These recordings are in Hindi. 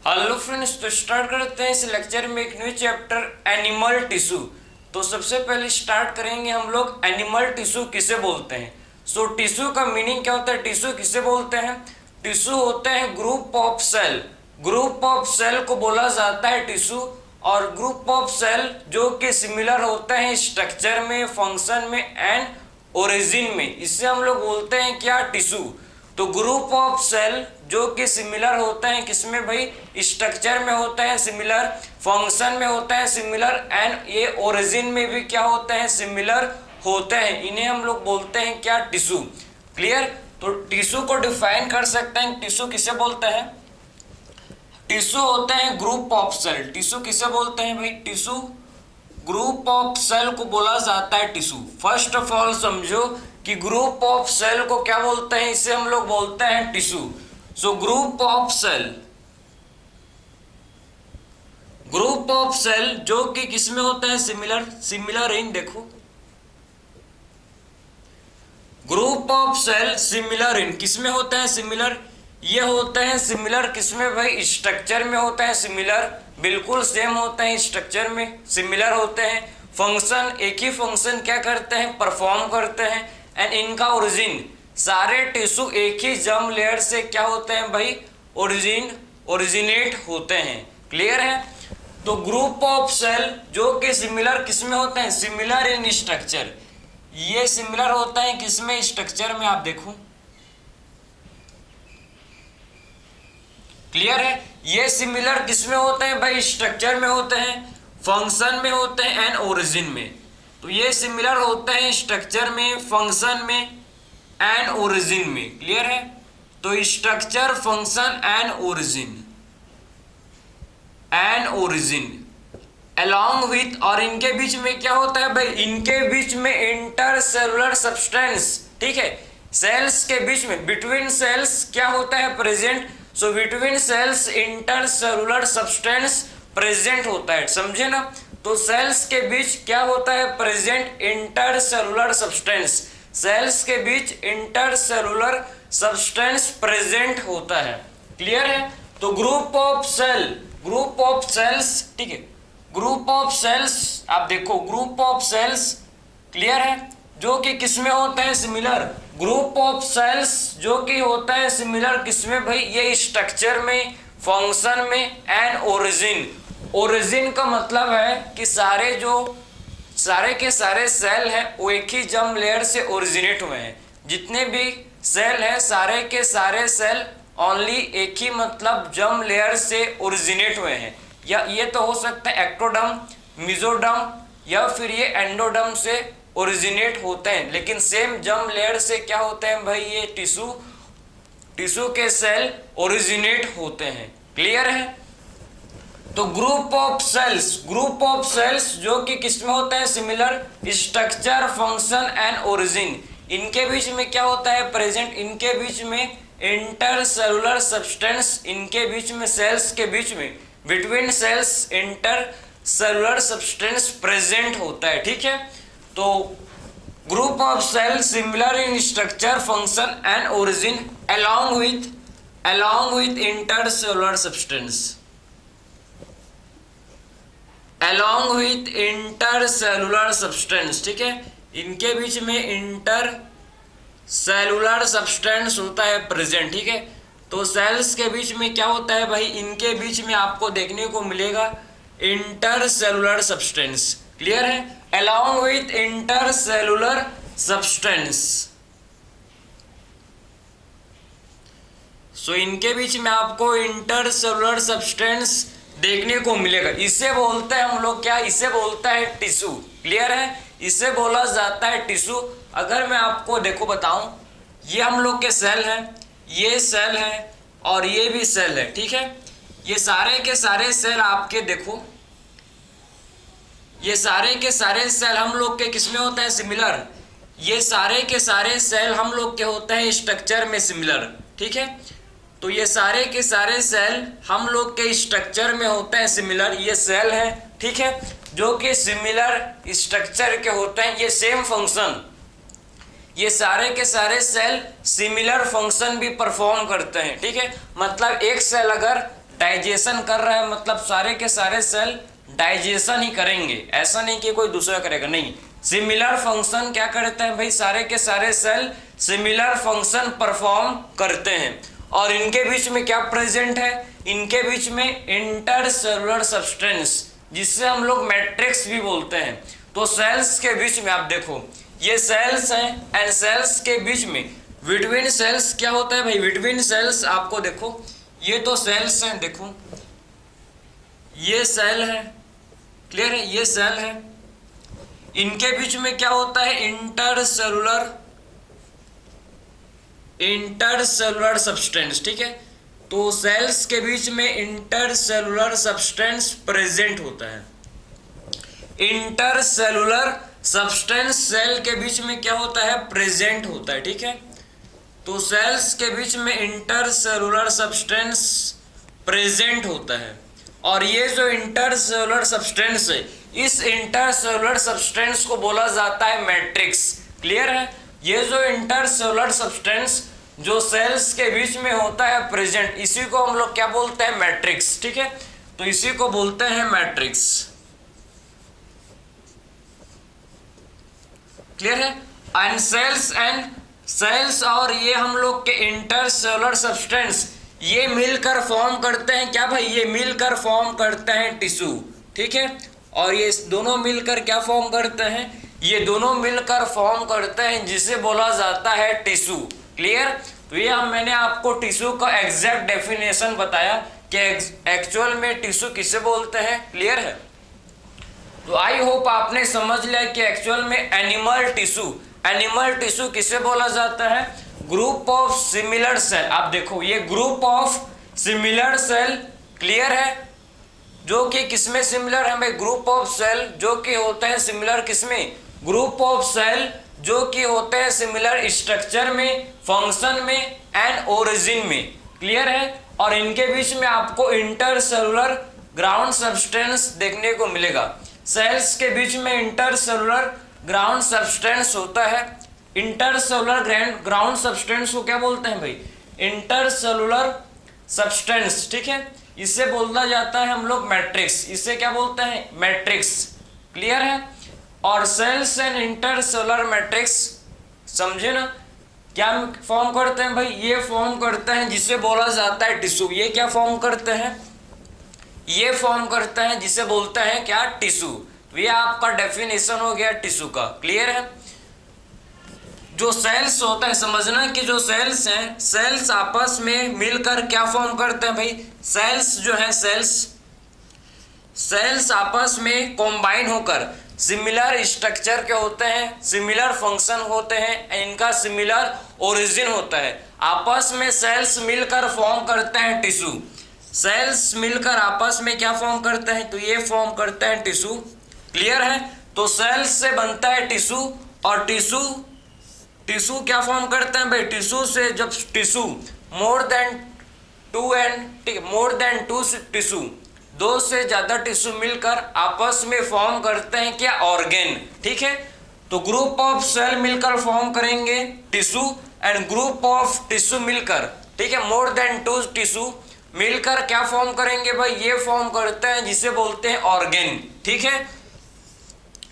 हेलो फ्रेंड्स, तो स्टार्ट करते हैं इस लेक्चर में एक न्यू चैप्टर एनिमल टिश्यू। तो सबसे पहले स्टार्ट करेंगे हम लोग एनिमल टिश्यू किसे बोलते हैं। सो टिश्यू का मीनिंग क्या होता है, टिश्यू किसे बोलते हैं। टिश्यू होते हैं group of cell, group of cell को बोला जाता है टिश्यू। और ग्रुप ऑफ सेल जो कि सिमिलर होते हैं स्ट्रक्चर में, फंक्शन में एंड ओरिजिन में, इससे हम लोग बोलते हैं क्या, टिश्यू। तो ग्रुप ऑफ सेल जो कि सिमिलर होता है किसमें भाई, स्ट्रक्चर में होता है सिमिलर, फंक्शन में होता है सिमिलर एंड ये ओरिजिन में भी क्या होते हैं, सिमिलर होते हैं। इन्हें हम लोग बोलते हैं क्या, टिश्यू। क्लियर। तो टिश्यू को डिफाइन कर सकते हैं, टिश्यू किसे बोलते हैं। टिश्यू होते हैं ग्रुप ऑफ सेल। टिश्यू किसे बोलते हैं भाई, टिश्यू ग्रुप ऑफ सेल को बोला जाता है टिश्यू। फर्स्ट ऑफ ऑल समझो कि ग्रुप ऑफ सेल को क्या बोलते हैं, इसे हम लोग बोलते हैं tissue. So group of cell, group of cell जो कि किसमें होता है, सिमिलर, सिमिलर इन, देखो group of cell similar in किसमें होता है, सिमिलर। ये होता है सिमिलर किसमें भाई, स्ट्रक्चर में होता है सिमिलर, बिल्कुल सेम होता है स्ट्रक्चर में, सिमिलर होते हैं। फंक्शन, एक ही फंक्शन क्या करते हैं, परफॉर्म करते हैं। एंड इनका ओरिजिन, सारे टिश्यू एक ही जर्म लेयर से क्या होते हैं भाई, ओरिजिनेट होते हैं। क्लियर है। तो ग्रुप ऑफ सेल जो कि सिमिलर किसमें होते हैं, सिमिलर इन स्ट्रक्चर। ये सिमिलर होता है किसमें, स्ट्रक्चर में। आप देखो, क्लियर है। ये सिमिलर किसमें होते हैं भाई, स्ट्रक्चर में होते हैं, फंक्शन में होते हैं एंड ओरिजिन में। तो ये सिमिलर होते हैं स्ट्रक्चर में, फंक्शन में एंड ओरिजिन में। क्लियर है। तो structure, function and origin along with, और इनके बीच में क्या होता है भाई, इनके बीच में इंटर सेलुलर सब्सटेंस। ठीक है, सेल्स के बीच में, बिटवीन सेल्स क्या होता है, present. So between cells intercellular substance present होता है, समझे ना। तो सेल्स के बीच क्या होता है, present intercellular substance. Cells के बीच इंटर सेलुलर सब्सटेंस प्रेजेंट होता है। क्लियर है। तो group of cell, group of cells, ठीक है, ग्रुप ऑफ सेल्स आप देखो, ग्रुप ऑफ सेल्स, क्लियर है, जो कि किसमें होता है, सिमिलर। ग्रुप ऑफ सेल्स जो कि होता है सिमिलर किसमें भाई, ये स्ट्रक्चर में, फंक्शन में एंड ओरिजिन। ओरिजिन का मतलब है कि सारे के सारे सेल हैं वो एक ही जर्म लेयर से ओरिजिनेट हुए हैं। जितने भी सेल हैं, सारे के सारे सेल ओनली एक ही मतलब जर्म लेयर से ओरिजिनेट हुए हैं। या ये तो हो सकता है एक्टोडर्म, मेसोडर्म या फिर ये एंडोडर्म से ओरिजिनेट होते हैं, लेकिन सेम जर्म लेयर से क्या होते हैं भाई, ये टिश्यू के सेल ओरिजिनेट होते हैं। क्लियर है। तो ग्रुप ऑफ सेल्स जो कि किसमें होता है, similar, structure, function and origin. इनके बीच में क्या होता है, प्रेजेंट। इनके बीच में इंटर सेलुलर सब्सटेंस, इनके बीच में, सेल्स के बीच में, between cells intercellular substance present होता है। ठीक है। तो group of cell similar in structure, function and origin along with intercellular substance, along with intercellular substance। ठीक है, इनके बीच में इंटर सेलुलर सब्सटेंस होता है प्रेजेंट। ठीक है। तो सेल्स के बीच में क्या होता है भाई, इनके बीच में आपको देखने को मिलेगा इंटर सेलुलर सब्सटेंस। क्लियर है। along with intercellular substance, सो इनके बीच में आपको इंटर सेलुलर सब्सटेंस देखने को मिलेगा। इसे बोलते हैं हम लोग क्या, इसे बोलता है टिश्यू। क्लियर है। इसे बोला जाता है टिश्यू। अगर मैं आपको देखो बताऊं, ये हम लोग के सेल हैं, ये सेल है और ये भी सेल है। ठीक है। ये सारे के सारे सेल आपके देखो, ये सारे के सारे सेल हम लोग के किसमें होते हैं, सिमिलर। ये सारे के सारे सेल हम लोग के होते हैं स्ट्रक्चर में सिमिलर। ठीक है। तो ये सारे के सारे सेल हम लोग के स्ट्रक्चर में होते हैं सिमिलर। ये सेल है, ठीक है, जो कि सिमिलर स्ट्रक्चर के होते हैं, ये सेम फंक्शन, ये सारे के सारे सेल सिमिलर फंक्शन भी परफॉर्म करते हैं। ठीक है, मतलब एक सेल अगर डाइजेशन कर रहा है मतलब सारे के सारे सेल डाइजेशन ही करेंगे, ऐसा नहीं कि कोई दूसरा करेगा, नहीं। सिमिलर फंक्शन क्या करते हैं भाई, सारे के सारे सेल सिमिलर फंक्शन परफॉर्म करते हैं। और इनके बीच में क्या प्रेजेंट है, इनके बीच में इंटरसेलुलर सब्सटेंस, जिससे हम लोग मैट्रिक्स भी बोलते हैं। तो सेल्स के बीच में आप देखो ये सेल्स हैं, एंड सेल्स के बीच में बिटवीन सेल्स क्या होता है भाई, बिटवीन सेल्स आपको देखो ये तो सेल्स हैं, देखो ये सेल है, क्लियर है, ये सेल है, इनके बीच में क्या होता है, इंटरसेलुलर सब्सटेंस, ठीक है। तो सेल्स के बीच में इंटरसेलुलर सब्सटेंस प्रेजेंट होता है। इंटरसेलुलर सब्सटेंस सेल के बीच में क्या होता है, प्रेजेंट होता है, ठीक है। तो सेल्स के बीच में इंटरसेलुलर सब्सटेंस प्रेजेंट होता है, और ये जो इंटरसेलुलर सब्सटेंस है, इस इंटरसेलुलर सब्सटेंस को बोला जाता है मैट्रिक्स, क्लियर है। ये जो इंटरसेलुलर सब्सटेंस जो सेल्स के बीच में होता है प्रेजेंट, इसी को हम लोग क्या बोलते हैं, मैट्रिक्स, ठीक है। तो इसी को बोलते हैं मैट्रिक्स, क्लियर है। एंड सेल्स और ये हम लोग के इंटरसेलुलर सब्सटेंस ये मिलकर फॉर्म करते हैं क्या भाई, ये मिलकर फॉर्म करते हैं टिश्यू, ठीक है। और ये दोनों मिलकर क्या फॉर्म करते हैं, ये दोनों मिलकर फॉर्म करते हैं जिसे बोला जाता है टिश्यू, क्लियर। तो ये मैंने आपको टिश्यू का एग्जैक्ट डेफिनेशन बताया कि एक्चुअल में टिश्यू किसे बोलते हैं, क्लियर है। तो आई होप आपने समझ लिया कि एक्चुअल में एनिमल टिश्यू किसे बोला जाता है, ग्रुप ऑफ सिमिलर सेल। आप देखो ये group of similar cell, clear है, जो कि किसमें सिमिलर है भाई, ग्रुप ऑफ सेल जो कि होते हैं सिमिलर किसमें, ग्रुप ऑफ सेल जो कि होते हैं सिमिलर स्ट्रक्चर में, फंक्शन में एंड ओरिजिन में, क्लियर है। और इनके बीच में आपको इंटरसेलुलर ग्राउंड सब्सटेंस देखने को मिलेगा। सेल्स के बीच में इंटरसेलुलर ग्राउंड सब्सटेंस होता है। इंटरसेलुलर ग्राउंड सब्सटेंस को क्या बोलते हैं भाई, इंटरसेलुलर सब्सटेंस, ठीक है। इसे बोला जाता है हम लोग मैट्रिक्स, इसे क्या बोलते हैं, मैट्रिक्स, क्लियर है। और सेल्स एंड इंटरसेलुलर मैट्रिक्स समझे ना, क्या फॉर्म करते हैं भाई, ये फॉर्म करते हैं जिसे बोला जाता है टिश्यू। ये क्या फॉर्म करते हैं, ये फॉर्म करते हैं जिसे बोलते हैं क्या, टिश्यू। तो ये आपका डेफिनेशन हो गया टिश्यू का, क्लियर है। जो सेल्स होता है, समझना कि जो सेल्स हैं, सेल्स आपस में मिलकर क्या फॉर्म करते हैं भाई, सेल्स जो है सेल्स आपस में कॉम्बाइन होकर सिमिलर स्ट्रक्चर के होते हैं, सिमिलर फंक्शन होते हैं, इनका सिमिलर ओरिजिन होता है। आपस में सेल्स मिलकर फॉर्म करते हैं टिश्यू। सेल्स मिलकर आपस में क्या फॉर्म करते हैं, तो ये फॉर्म करते हैं टिश्यू, क्लियर है। तो सेल्स से बनता है टिश्यू, और टिश्यू क्या फॉर्म करते हैं भाई, टिश्यू से जब tissue more than two tissue, दो से ज्यादा टिश्यू मिलकर आपस में फॉर्म करते हैं क्या, ऑर्गेन, ठीक है। तो ग्रुप ऑफ सेल मिलकर फॉर्म करेंगे tissue, and group of tissue मिलकर, ठीक है, मोर देन 2 टिश्यू मिलकर क्या फॉर्म करेंगे भाई, ये फॉर्म करते हैं जिसे बोलते हैं ऑर्गेन, ठीक है।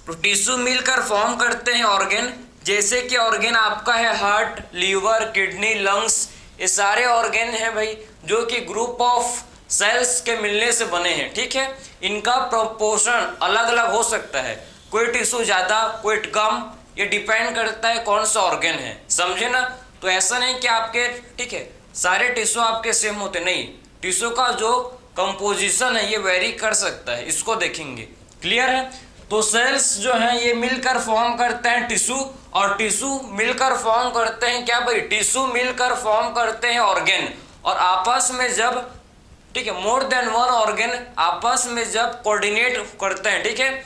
तो टिश्यू मिलकर फॉर्म करते हैं ऑर्गेन, जैसे कि ऑर्गेन आपका है हार्ट, लीवर, किडनी, लंग्स, ये सारे ऑर्गेन हैं भाई जो कि ग्रुप ऑफ सेल्स के मिलने से बने हैं, ठीक है। इनका प्रोपोर्शन अलग अलग हो सकता है, कोई टिश्यू ज़्यादा कोई कम, ये डिपेंड करता है कौन सा ऑर्गेन है, समझे ना। तो ऐसा नहीं कि आपके, ठीक है, सारे टिश्यू आपके सेम होते, नहीं, टिश्यू का जो कंपोजिशन है ये वेरी कर सकता है, इसको देखेंगे, क्लियर है। तो सेल्स जो हैं ये मिलकर फॉर्म करते हैं टिश्यू, और टिश्यू मिलकर फॉर्म करते हैं क्या भाई, टिश्यू मिलकर फॉर्म करते हैं ऑर्गेन। और आपस में जब, ठीक है, मोर देन 1 ऑर्गेन आपस में जब कोऑर्डिनेट करते हैं, ठीक है,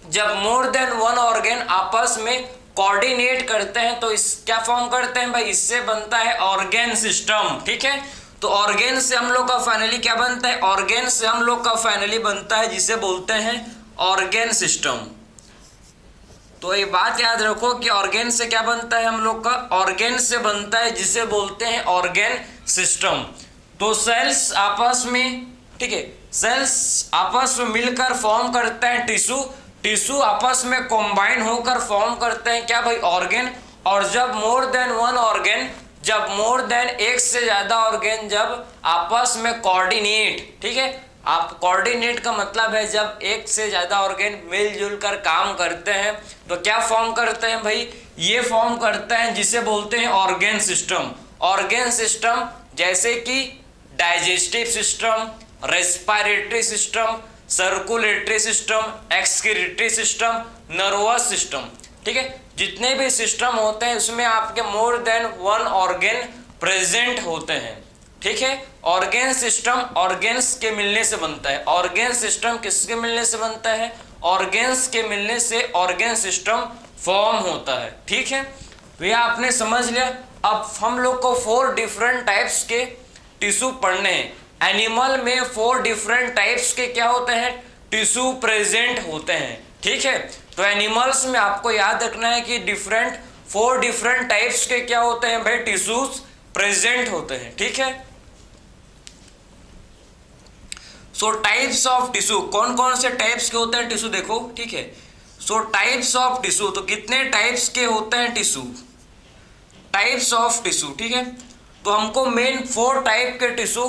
जब मोर देन 1 ऑर्गेन आपस में कोऑर्डिनेट करते हैं तो इस क्या फॉर्म करते हैं भाई, इससे बनता है ऑर्गेन सिस्टम, ठीक है। तो ऑर्गेन से हम लोग का फाइनली क्या बनता है, ऑर्गेन से हम लोग का फाइनली बनता है जिसे बोलते हैं ऑर्गेन सिस्टम। तो ये बात याद रखो कि ऑर्गेन से क्या बनता है हम लोग का, ऑर्गेन से बनता है जिसे बोलते हैं ऑर्गेन सिस्टम। तो सेल्स आपस में, ठीक है, सेल्स आपस में मिलकर फॉर्म करते हैं टिश्यू, टिश्यू आपस में कॉम्बाइन होकर फॉर्म करते हैं क्या भाई, ऑर्गेन। और जब मोर देन वन ऑर्गेन, जब मोर देन एक से ज्यादा ऑर्गेन जब आपस में कोऑर्डिनेट, ठीक है, आप कोऑर्डिनेट का मतलब है जब एक से ज्यादा ऑर्गेन मिलजुल कर काम करते हैं तो क्या फॉर्म करते हैं भाई, ये फॉर्म करते हैं जिसे बोलते हैं ऑर्गेन सिस्टम। ऑर्गेन सिस्टम जैसे कि digestive system, respiratory system, circulatory system, excretory system, nervous system, ठीक है, जितने भी सिस्टम होते हैं उसमें आपके more than one organ present होते हैं, ठीक है। ऑर्गेन सिस्टम ऑर्गेन्स के मिलने से बनता है। ऑर्गेन सिस्टम किसके मिलने से बनता है, ऑर्गेन्स के मिलने से ऑर्गेन सिस्टम फॉर्म होता है, ठीक है। तो ये आपने समझ लिया। अब हम लोग को 4 डिफरेंट टाइप्स के टिश्यू पढ़ने हैं। एनिमल में 4 डिफरेंट टाइप्स के क्या होते हैं, टिश्यू प्रेजेंट होते हैं, ठीक है। तो एनिमल्स में आपको याद रखना है कि 4 डिफरेंट टाइप्स के क्या होते हैं भाई, टिश्यूज प्रेजेंट होते हैं, ठीक है। सो टाइप्स ऑफ टिश्यू, कौन कौन से टाइप्स के होते हैं टिश्यू देखो, ठीक है। सो टाइप्स ऑफ टिश्यू, तो कितने टाइप्स के होते हैं टिश्यू, टाइप्स ऑफ टिश्यू, ठीक है। तो हमको मेन 4 टाइप के टिश्यू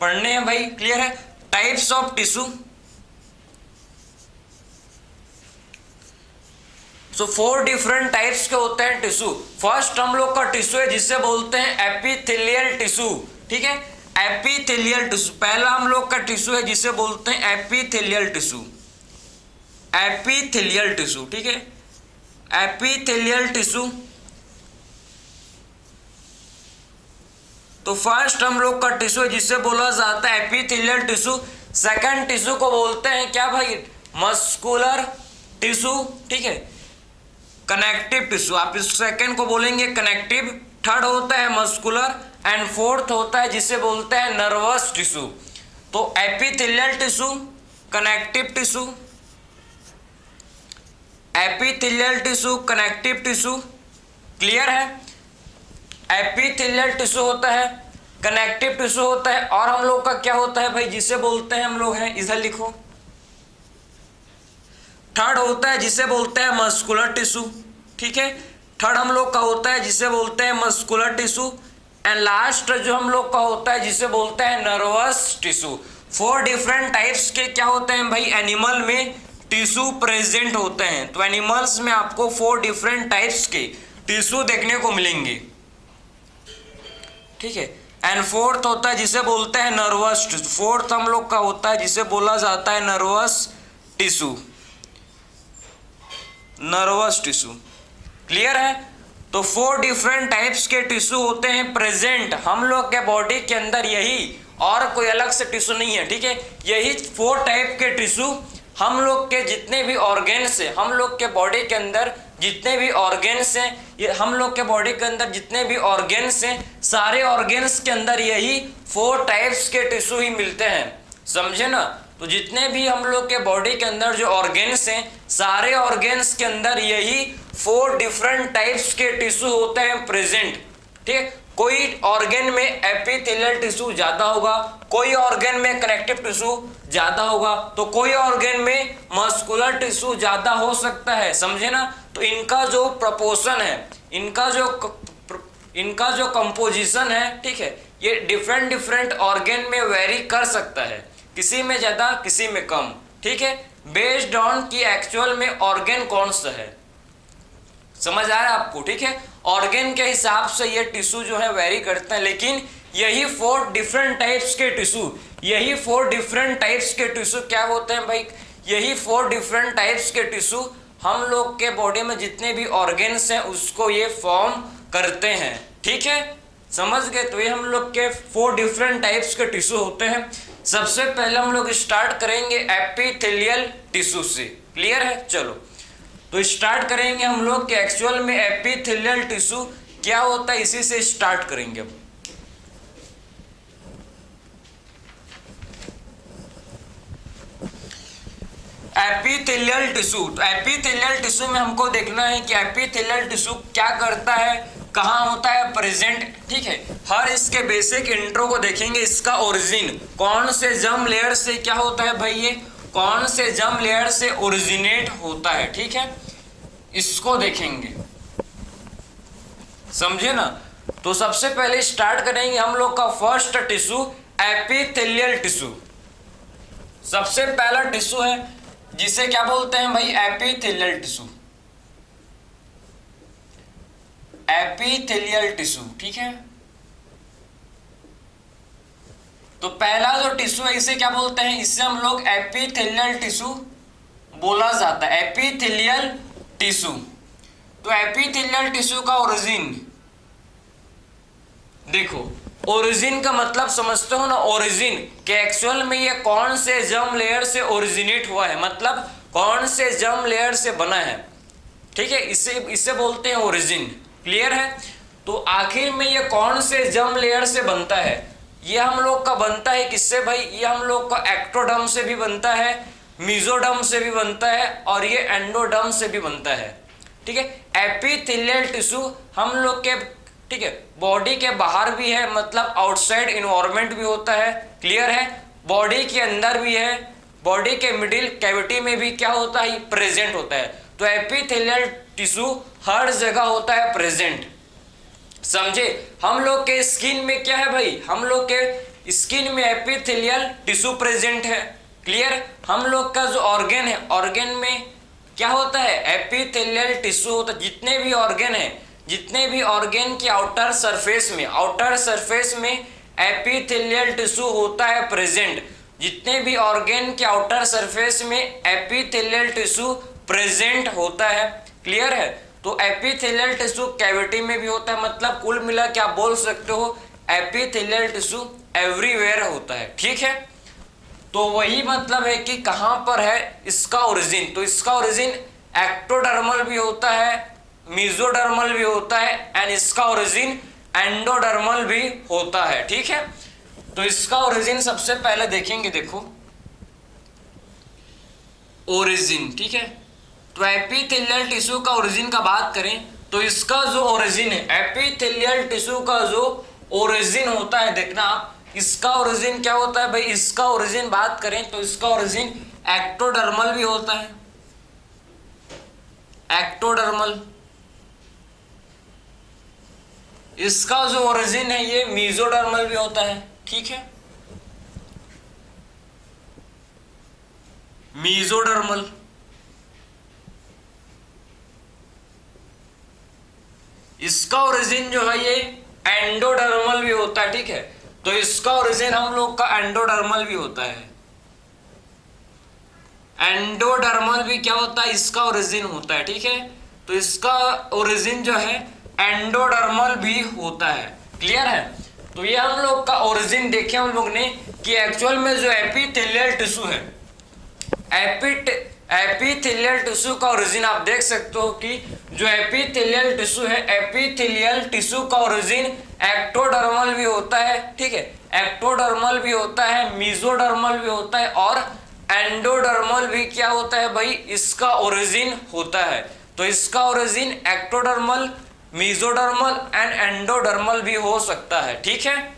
पढ़ने हैं भाई, क्लियर है। Types of tissue, so 4 different types के होते हैं टिश्यू। फर्स्ट हम लोग का टिश्यू है जिसे बोलते हैं एपिथेलियल टिश्यू, ठीक है, एपिथेलियल टिश्यू। पहला हम लोग का टिश्यू है जिसे बोलते हैं एपिथेलियल टिश्यू, एपिथेलियल टिश्यू, ठीक है, एपिथेलियल टिश्यू। तो फर्स्ट हम लोग का टिश्यू जिसे बोला जाता है एपिथेलियल टिश्यू। सेकंड टिश्यू को बोलते हैं क्या भाई, मस्कुलर टिश्यू, ठीक है, कनेक्टिव टिश्यू। आप इस सेकंड को बोलेंगे कनेक्टिव। थर्ड होता है मस्कुलर एंड फोर्थ होता है जिसे बोलते हैं नर्वस टिश्यू। तो epithelial tissue, connective tissue, epithelial tissue, connective tissue, clear है। एपिथेलियल टिश्यू होता है, कनेक्टिव टिश्यू होता है, और हम लोग का क्या होता है भाई, जिसे बोलते हैं हम लोग हैं, इधर लिखो, थर्ड होता है जिसे बोलते हैं मस्कुलर टिश्यू, ठीक है। थर्ड हम लोग का होता है जिसे बोलते हैं मस्कुलर टिश्यू एंड लास्ट जो हम लोग का होता है जिसे बोलते हैं नर्वस टिश्यू। 4 डिफरेंट टाइप्स के क्या होते हैं भाई, एनिमल में टिश्यू प्रेजेंट होते हैं। तो एनिमल्स में आपको 4 डिफरेंट टाइप्स के टिश्यू देखने को मिलेंगे, ठीक है। एंड फोर्थ होता है जिसे बोलते हैं नर्वस टिश्यू। फोर्थ हम लोग का होता है जिसे बोला जाता है nervous tissue, nervous tissue, clear है। तो 4 डिफरेंट टाइप्स के टिश्यू होते हैं प्रेजेंट हम लोग के बॉडी के अंदर, यही और कोई अलग से टिश्यू नहीं है, ठीक है। यही 4 टाइप के टिश्यू हम लोग के जितने भी ऑर्गेन्स हैं, हम लोग के बॉडी के अंदर जितने भी ऑर्गेन्स हैं, ये हम लोग के बॉडी के अंदर जितने भी ऑर्गेन्स हैं, सारे ऑर्गेन्स के अंदर यही 4 टाइप्स के टिश्यू ही मिलते हैं, समझे ना। तो जितने भी हम लोग के बॉडी के अंदर जो ऑर्गेन्स हैं, सारे ऑर्गेन्स के अंदर यही 4 डिफरेंट टाइप्स के टिश्यू होते हैं प्रेजेंट, ठीक है। कोई ऑर्गेन में एपिथेलियल टिश्यू ज्यादा होगा, कोई ऑर्गेन में कनेक्टिव टिश्यू ज्यादा होगा, तो कोई ऑर्गेन में मस्कुलर टिश्यू ज्यादा हो सकता है, समझे ना। तो इनका जो प्रपोर्शन है, इनका जो कंपोजिशन है, ठीक है, ये डिफरेंट ऑर्गेन में वेरी कर सकता है, किसी में ज्यादा किसी में कम, ठीक है, बेस्ड ऑन कि एक्चुअल में ऑर्गेन कौन सा है, समझ आ रहा है आपको, ठीक है। ऑर्गेन के हिसाब से ये टिश्यू जो है वेरी करते हैं, लेकिन यही 4 डिफरेंट टाइप्स के टिश्यू, यही 4 डिफरेंट टाइप्स के टिश्यू क्या होते हैं भाई, यही 4 डिफरेंट टाइप्स के टिश्यू हम लोग के बॉडी में जितने भी ऑर्गेन्स हैं उसको ये फॉर्म करते हैं, ठीक है, समझ गए। तो ये हम लोग के 4 डिफरेंट टाइप्स के टिश्यू होते हैं। सबसे पहले हम लोग स्टार्ट करेंगे एपिथेलियल टिश्यू से, क्लियर है। चलो तो स्टार्ट करेंगे हम लोग कि एक्चुअल में एपिथेलियल टिश्यू क्या होता है, इसी से स्टार्ट करेंगे। एपिथेलियल टिश्यू, तो एपिथेलियल टिश्यू में हमको देखना है कि एपिथेलियल टिश्यू क्या करता है, कहाँ होता है प्रेजेंट, ठीक है। हर इसके बेसिक इंट्रो को देखेंगे। इसका ओरिजिन कौन से जर्म लेयर से क्या होता है भाई, ये कौन से जर्म लेयर से ओरिजिनेट होता है, ठीक है, इसको देखेंगे, समझे ना। तो सबसे पहले स्टार्ट करेंगे हम लोग का फर्स्ट टिश्यू एपिथेलियल टिश्यू। सबसे पहला टिश्यू है जिसे क्या बोलते हैं भाई, एपिथेलियल टिश्यू, एपिथेलियल टिश्यू, ठीक है। तो पहला जो टिश्यू है इसे क्या बोलते हैं, इसे हम लोग एपिथेलियल टिश्यू बोला जाता है, एपिथेलियल टिश्यू। तो एपिथेलियल टिश्यू का ओरिजिन देखो, ओरिजिन का मतलब समझते हो ना, ओरिजिन के एक्चुअल में ये कौन से जर्म लेयर से ओरिजिनेट हुआ है, मतलब कौन से जर्म लेयर से बना है, ठीक है, इसे बोलते हैं ओरिजिन। क्लियर है। तो आखिर में ये कौन से जर्म लेयर से बनता है, ये हम लोग का बनता है किससे भाई, ये हम लोग का एक्टोडर्म से भी बनता है, मेसोडर्म से भी बनता है और ये एंडोडर्म से भी बनता है, ठीक है। एपिथेलियल टिश्यू हम लोग के, ठीक है, बॉडी के बाहर भी है, मतलब आउटसाइड इन्वायरमेंट भी होता है, क्लियर है, बॉडी के अंदर भी है, बॉडी के मिडिल कैविटी में भी क्या होता है, प्रेजेंट होता है। तो एपिथेलियल टिश्यू हर जगह होता है प्रेजेंट, समझे। हम लोग के स्किन में क्या है भाई, हम लोग के स्किन में एपिथेलियल टिश्यू प्रेजेंट है, क्लियर। हम लोग का जो ऑर्गन है, ऑर्गन में क्या होता है, एपिथेलियल टिश्यू होता है। जितने भी ऑर्गन है, जितने भी ऑर्गन के आउटर सरफेस में एपिथेलियल टिश्यू होता है प्रेजेंट, जितने भी ऑर्गन के आउटर सरफेस में एपिथेलियल टिश्यू प्रेजेंट होता है, क्लियर है। तो एपिथेलियल टिश्यू कैविटी में भी होता है, मतलब कुल मिला के आप बोल सकते हो एपिथेलियल टिश्यू एवरीवेयर होता है, ठीक है। तो वही मतलब है कि कहां पर है इसका ओरिजिन, तो इसका ओरिजिन एक्टोडर्मल भी होता है, मेसोडर्मल भी होता है एंड इसका ओरिजिन एंडोडर्मल भी होता है, ठीक है। तो इसका ओरिजिन सबसे पहले देखेंगे, देखो ओरिजिन, ठीक है। तो एपिथेलियल टिश्यू का ओरिजिन का बात करें तो इसका जो ओरिजिन है, एपिथेलियल टिश्यू का जो ओरिजिन होता है, देखना आप, इसका ओरिजिन क्या होता है भाई, इसका ओरिजिन बात करें तो इसका ओरिजिन एक्टोडर्मल भी होता है, एक्टोडर्मल। इसका जो ओरिजिन है ये मेसोडर्मल भी होता है, ठीक है, मेसोडर्मल। इसका ओरिजिन जो है ये एंडोडर्मल भी होता है, ठीक है। तो इसका ओरिजिन हम लोग का एंडोडर्मल भी होता है, एंडोडर्मल भी क्या होता है, इसका ओरिजिन होता है, ठीक है। तो इसका ओरिजिन जो है एंडोडर्मल भी होता है, क्लियर है। तो ये हम लोग का ओरिजिन देखे हम लोग ने कि एक्चुअल में जो एपिथेलियल टिश्यू है, एपिथेलियल टिश्यू का ओरिजिन आप देख सकते हो कि जो एपिथेलियल टिश्यू है, एपिथेलियल टिश्यू का ओरिजिन एक्टोडर्मल भी होता है, ठीक है, एक्टोडर्मल भी होता है, मेसोडर्मल भी होता है और एंडोडर्मल भी क्या होता है भाई, इसका ओरिजिन होता है। तो इसका origin ectodermal, mesodermal and endodermal भी हो सकता है, ठीक है,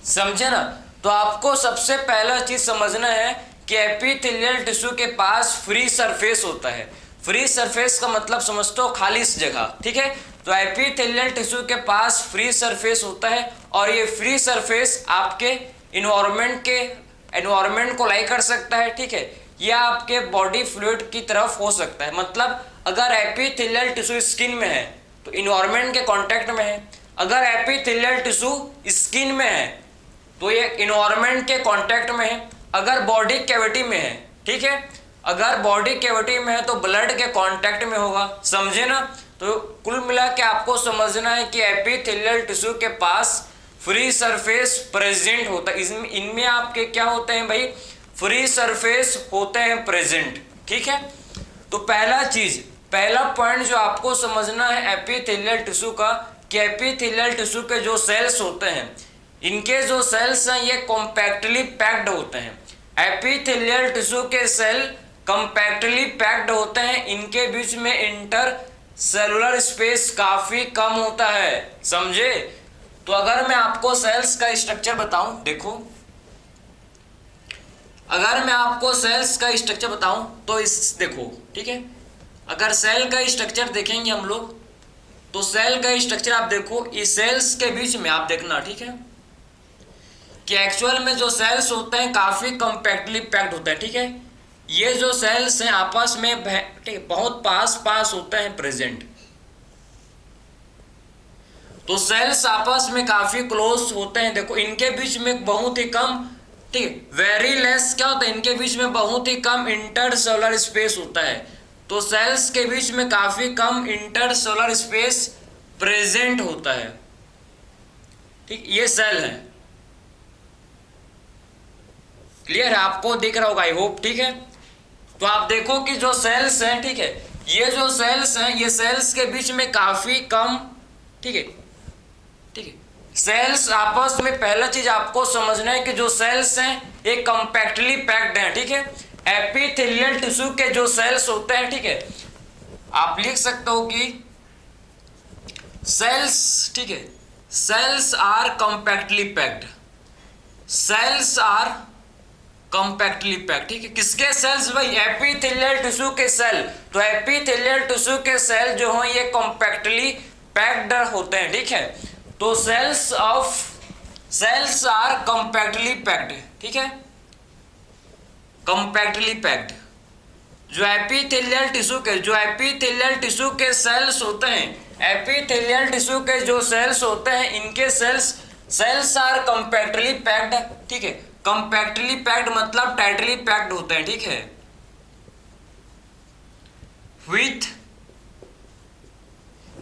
समझे ना। तो आपको सबसे पहला चीज समझना है कि एपिथेलियल टिश्यू के पास फ्री सरफेस होता है। फ्री सरफेस का मतलब समझते हो, खाली जगह, ठीक है। तो एपिथेलियल टिश्यू के पास फ्री सरफेस होता है और ये फ्री सरफेस आपके इन्वायरमेंट को लाइक कर सकता है, ठीक है, या आपके बॉडी फ्लूइड की तरफ हो सकता है। मतलब अगर एपिथेलियल टिश्यू स्किन में है तो इन्वायरमेंट के कांटेक्ट में है, अगर एपिथेलियल टिश्यू स्किन में है तो ये इन्वायरमेंट के कांटेक्ट में है, अगर बॉडी कैविटी में है, ठीक है, अगर बॉडी कैविटी में है तो ब्लड के कांटेक्ट में होगा, समझे ना। तो कुल मिला के आपको समझना है कि एपिथेलियल टिश्यू के पास फ्री सरफेस प्रेजेंट होता है, इसमें इनमें आपके क्या होते हैं भाई, फ्री सरफेस होते हैं प्रेजेंट, ठीक है। तो पहला पॉइंट जो आपको समझना है एपिथेलियल टिश्यू का, कि एपिथेलियल टिश्यू के जो सेल्स होते हैं, इनके जो सेल्स हैं ये कॉम्पैक्टली पैक्ड होते हैं। एपिथेलियल टिश्यू के सेल कॉम्पैक्टली पैक्ड होते हैं, इनके बीच में इंटर सेलुलर स्पेस काफी कम होता है, समझे। तो अगर मैं आपको सेल्स का स्ट्रक्चर बताऊं, देखो अगर मैं आपको सेल्स का स्ट्रक्चर बताऊं तो इस देखो, ठीक है, अगर सेल का स्ट्रक्चर देखेंगे हम लोग, तो सेल का स्ट्रक्चर आप देखो, इस सेल्स के बीच में आप देखना, ठीक है, कि एक्चुअल में जो सेल्स होते हैं काफी कॉम्पैक्टली पैक्ड होते हैं, ठीक है। ये जो सेल्स हैं आपस में बहुत पास पास होते हैं प्रेजेंट, तो सेल्स आपस में काफी क्लोज होते हैं। देखो इनके बीच में बहुत ही कम, ठीक है, वेरी लेस क्या होता है, इनके बीच में बहुत ही कम इंटरसेलुलर स्पेस होता है। तो सेल्स के बीच में काफी कम इंटरसेलुलर स्पेस प्रेजेंट होता है, ठीक, ये सेल है। क्लियर है, आपको दिख रहा होगा आई होप, ठीक है। तो आप देखो कि जो सेल्स हैं, ठीक है, ये जो सेल्स हैं, ये सेल्स के बीच में काफी कम, ठीक है, ठीक है, सेल्स आपस में, पहला चीज आपको समझना है कि जो सेल्स हैं ये कॉम्पैक्टली पैक्ड हैं, ठीक है। एपिथेलियल टिश्यू के जो सेल्स होते हैं, ठीक है, आप लिख सकते हो कि सेल्स, ठीक है, cells are compactly packed, cells are compactly packed, ठीक है। किसके सेल्स भाई, एपिथेलियल टिश्यू के सेल। तो एपिथेलियल टिश्यू के सेल जो हो ये कॉम्पैक्टली पैक्ड होते हैं, ठीक है। तो सेल्स आर कॉम्पैक्टली पैक्ड, ठीक है, कॉम्पैक्टली पैक्ड। जो एपिथेलियल टिश्यू के सेल्स होते हैं, एपिथेलियल टिश्यू के जो सेल्स होते हैं, इनके सेल्स आर कॉम्पैक्टली पैक्ड, ठीक है। कॉम्पैक्टली पैक्ड मतलब टाइटली पैक्ड होते हैं, ठीक है, विथ,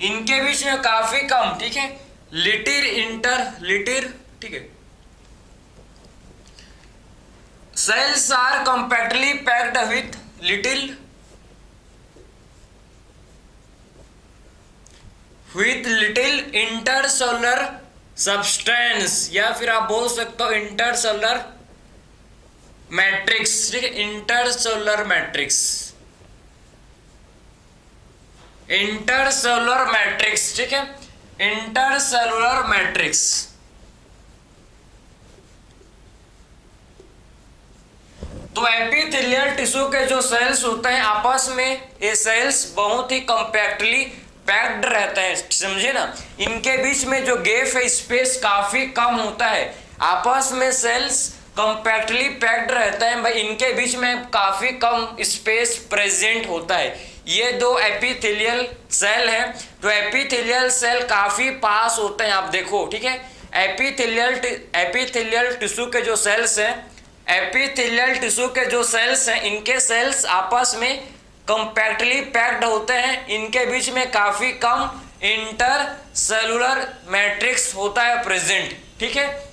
इनके बीच में काफी कम, ठीक है, लिटिल, ठीक है, cells are compactly packed with little intercellular substance, या फिर आप बोल सकते हो इंटरसेलुलर मैट्रिक्स, ठीक है, इंटरसेलुलर मैट्रिक्स, ठीक है, इंटरसेलुलर मैट्रिक्स। तो एपिथेलियल टिश्यू के जो सेल्स होते हैं आपस में, ये सेल्स बहुत ही कॉम्पैक्टली पैक्ड रहते हैं, समझे ना। इनके बीच में जो गैप है, स्पेस काफी कम होता है, आपस में सेल्स कॉम्पैक्टली पैक्ड रहते हैं भाई, इनके बीच में काफी कम स्पेस प्रेजेंट होता है। ये दो एपिथेलियल सेल है, तो एपिथेलियल सेल काफी पास होते हैं, आप देखो, ठीक है। एपिथेलियल टिश्यू के जो सेल्स हैं, एपिथेलियल टिश्यू के जो सेल्स हैं, इनके सेल्स आपस में कॉम्पैक्टली पैक्ड होते हैं, इनके बीच में काफी कम इंटरसेलुलर मैट्रिक्स होता है प्रेजेंट, ठीक है।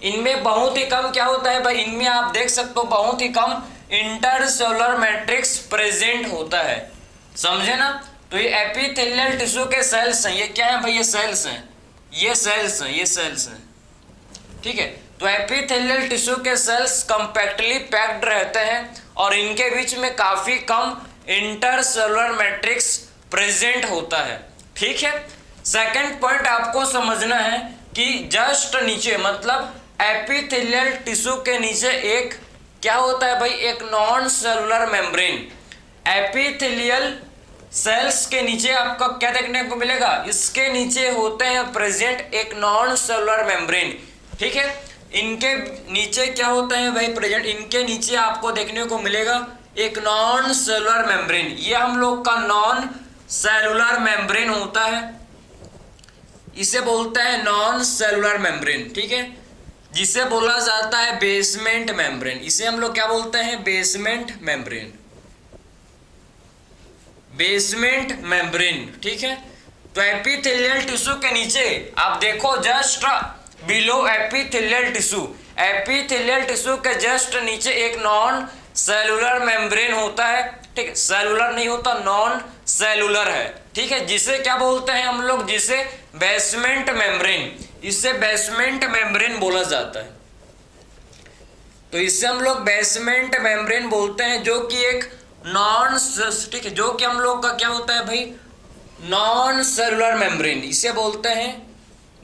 इनमें बहुत ही कम क्या होता है भाई, इनमें आप देख सकते हो बहुत ही कम इंटरसेलुलर मैट्रिक्स प्रेजेंट होता है, समझे ना। तो ये एपिथेलियल टिश्यू के सेल्स हैं, ये क्या है भाई, ये सेल्स हैं, ये सेल्स हैं, ठीक है। तो एपिथेलियल टिश्यू के सेल्स कॉम्पैक्टली पैक्ड रहते हैं और इनके बीच में काफी कम इंटरसेलुलर मैट्रिक्स प्रेजेंट होता है, ठीक है। सेकंड पॉइंट आपको समझना है कि जस्ट नीचे, मतलब एपिथेलियल टिश्यू के नीचे एक क्या होता है भाई, एक non cellular membrane. Epithelial cells के नीचे आपको क्या देखने को मिलेगा, इसके नीचे होते हैं प्रेजेंट एक नॉन सेलुलर मेम्ब्रेन, ठीक है। इनके नीचे क्या होता है भाई प्रेजेंट, इनके नीचे आपको देखने को मिलेगा एक नॉन सेलुलर मेम्ब्रेन। ये हम लोग का नॉन सेलुलर मेम्ब्रेन होता है, इसे बोलते हैं नॉन सेलुलर मेम्ब्रेन, ठीक है, जिसे बोला जाता है बेसमेंट मेम्ब्रेन। इसे हम लोग क्या बोलते हैं, बेसमेंट मेम्ब्रेन, बेसमेंट मेम्ब्रेन, ठीक है। तो एपिथेलियल टिश्यू के नीचे आप देखो, जस्ट बिलो एपिथेलियल टिश्यू के जस्ट नीचे एक नॉन सेलुलर मेम्ब्रेन होता है, ठीक है, सेलुलर नहीं होता, नॉन सेलुलर है, ठीक है, जिसे क्या बोलते हैं हम लोग, जिसे बेसमेंट मेम्ब्रेन, इसे बेसमेंट मेम्ब्रेन बोला जाता है। तो इससे हम लोग बेसमेंट मेम्ब्रेन बोलते हैं, जो कि एक नॉन, ठीक है, जो कि हम लोग का क्या होता है भाई, नॉन सेलुलर मेम्ब्रेन, इसे बोलते हैं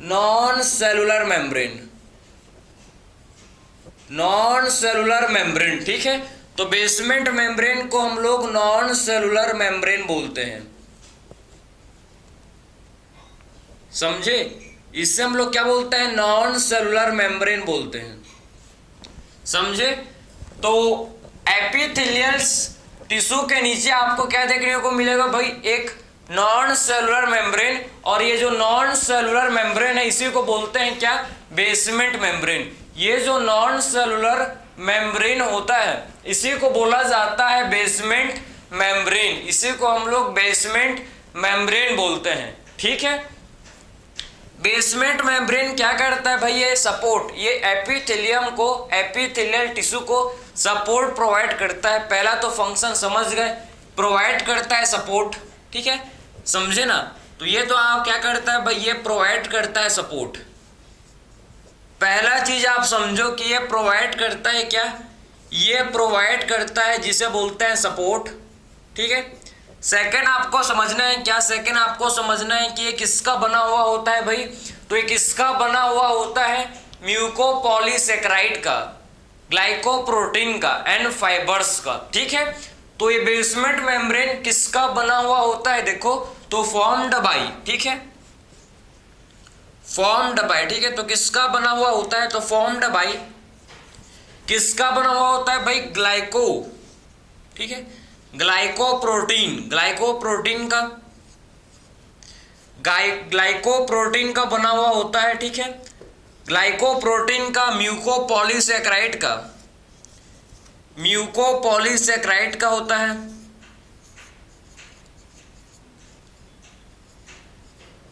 non cellular membrane, non cellular membrane, ठीक है। तो बेसमेंट मेम्ब्रेन को हम लोग नॉन सेलुलर मेम्ब्रेन बोलते हैं, समझे। इससे हम लोग क्या बोलते हैं, नॉन सेलुलर मेम्ब्रेन बोलते हैं, समझे। तो एपिथेलियल टिश्यू के नीचे आपको क्या देखने को मिलेगा भाई, एक नॉन सेलुलर मेम्ब्रेन, और ये जो नॉन सेलुलर मेम्ब्रेन है इसी को बोलते हैं क्या, बेसमेंट मेम्ब्रेन। ये जो नॉन सेलुलर मेम्ब्रेन होता है इसी को बोला जाता है बेसमेंट मेम्ब्रेन, इसी को हम लोग बेसमेंट मेम्ब्रेन बोलते हैं, ठीक है। बेसमेंट मेम्ब्रेन क्या करता है भाई, ये सपोर्ट, ये एपिथेलियम को, एपिथेलियल टिश्यू को सपोर्ट प्रोवाइड करता है। पहला तो फंक्शन समझ गए, प्रोवाइड करता है सपोर्ट, ठीक है, समझे ना। तो ये तो आप क्या करता है भाई, ये प्रोवाइड करता है सपोर्ट। पहला चीज आप समझो कि ये प्रोवाइड करता है क्या, ये प्रोवाइड करता है जिसे बोलते हैं सपोर्ट, ठीक है। सेकंड आपको समझना है क्या, सेकंड आपको समझना है कि ये किसका बना हुआ होता है भाई, तो ये किसका बना हुआ होता है, म्यूकोपॉलीसेकेराइड का, ग्लाइकोप्रोटीन का एंड फाइबर्स का, ठीक है। तो ये बेसमेंट मेम्ब्रेन किसका बना हुआ होता है, देखो तो फॉर्म्ड बाय, ठीक है, फॉर्म्ड बाय, ठीक है। तो किसका बना हुआ होता है, तो फॉर्म्ड बाय, किसका बना हुआ होता है भाई, ग्लाइको, ठीक है, ग्लाइकोप्रोटीन, ग्लाइकोप्रोटीन का, ग्लाइकोप्रोटीन का बना हुआ होता है, ठीक है। ग्लाइकोप्रोटीन का, म्यूकोपॉलीसेकेराइड का, म्यूकोपॉलीसेकेराइड का होता है,